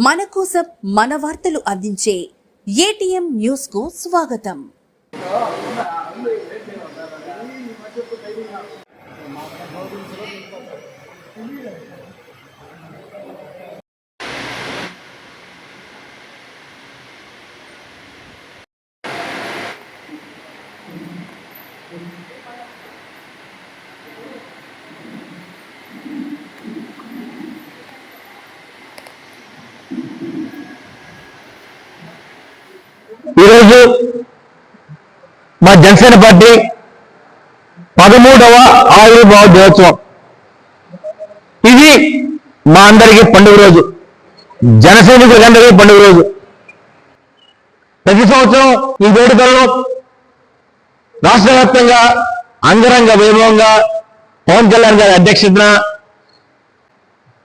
మన కోసం మన వార్తలు అందించే ఏటీఎం న్యూస్ కు స్వాగతం. ఈరోజు మా జనసేన పార్టీ 13వ ఆవిర్భావ దినోత్సవం. ఇది మా అందరికీ పండుగ రోజు, జనసైనికులందరికీ పండుగ రోజు. ప్రతి సంవత్సరం ఈ వేడుకలను రాష్ట్ర వ్యాప్తంగా అంగరంగ వైభవంగా పవన్ కళ్యాణ్ గారి అధ్యక్షతన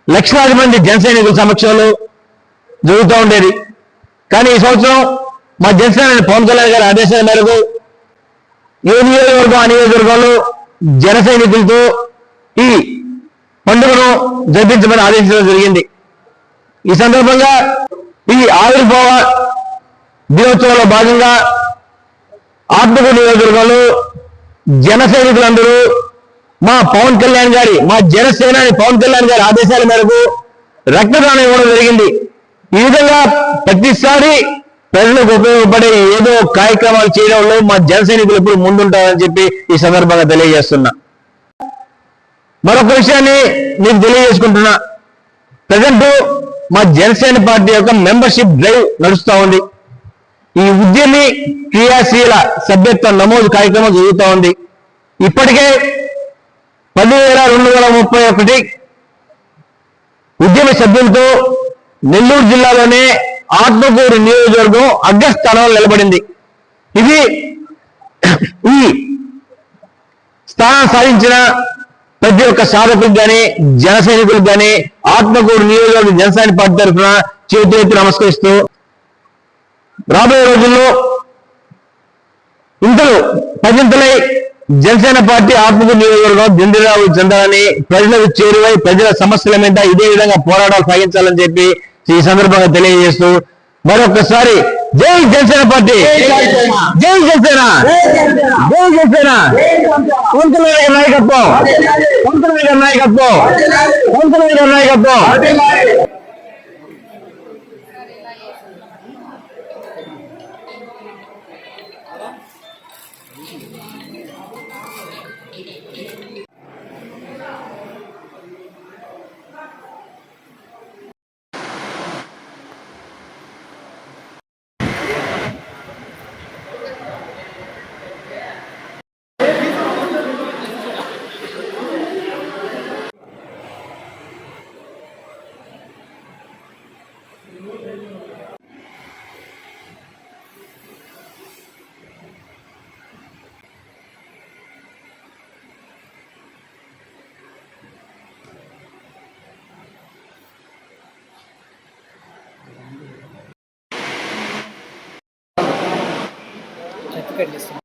లక్షలాది మంది జనసైనికుల సమక్షంలో జరుగుతూ ఉండేది. కానీ ఈ సంవత్సరం మా జనసేన పవన్ కళ్యాణ్ గారి ఆదేశాల మేరకు ఏ నియోజకవర్గం ఆ నియోజకవర్గంలో జన సైనికులతో ఈ పండుగను జరిపించమని ఆదేశించడం జరిగింది. ఈ సందర్భంగా ఈ ఆవిర్భావ దినోత్సవంలో భాగంగా ఆత్మకూరు నియోజకవర్గంలో జన సైనికులందరూ మా పవన్ కళ్యాణ్ గారి మా జనసేనాని పవన్ కళ్యాణ్ గారి ఆదేశాల మేరకు రక్తదానం ఇవ్వడం జరిగింది. ఈ విధంగా ప్రతిసారి ప్రజలకు ఉపయోగపడే ఏదో కార్యక్రమాలు చేయడంలో మా జన సైనికులు ఎప్పుడు ముందుంటారని చెప్పి ఈ సందర్భంగా తెలియజేస్తున్నా. మరొక విషయాన్ని మీకు తెలియజేసుకుంటున్నా. ప్రజెంట్ మా జనసేన పార్టీ యొక్క మెంబర్షిప్ డ్రైవ్ నడుస్తూ ఉంది. ఈ ఉద్యమి క్రియాశీల సభ్యత్వ నమోదు కార్యక్రమం జరుగుతూ ఉంది. ఇప్పటికే 10,231 ఉద్యమ సభ్యులతో నెల్లూరు జిల్లాలోనే ఆత్మకూరు నియోజకవర్గం అగ్రస్థానంలో నిలబడింది. ఇది ఈ స్థానం సాధించిన ప్రతి ఒక్క సాధకులకు కానీ జన సైనికులకు కానీ ఆత్మకూరు నియోజకవర్గ జనసేన పార్టీ తరఫున చేతులెత్తి నమస్కరిస్తూ రాబోయే రోజుల్లో ఇంతలో పదింతలై జనసేన పార్టీ ఆత్మకూరు నియోజకవర్గం దిండిరావు చెందాలని ప్రజలకు చేరువై ప్రజల సమస్యల మీద ఇదే విధంగా పోరాటాలు సాగించాలని చెప్పి ఈ సందర్భంగా తెలియజేస్తూ మరొకసారి జై జనసేన పార్టీ, జై జనసేన, జై జనసేన, పవన్ కళ్యాణ్ గారి నాయకత్వం, పవన్ కళ్యాణ్ గారి నాయకత్వం, పవన్ కళ్యాణ్ గారి నాయకత్వం. ఖండిస్తున్నాం.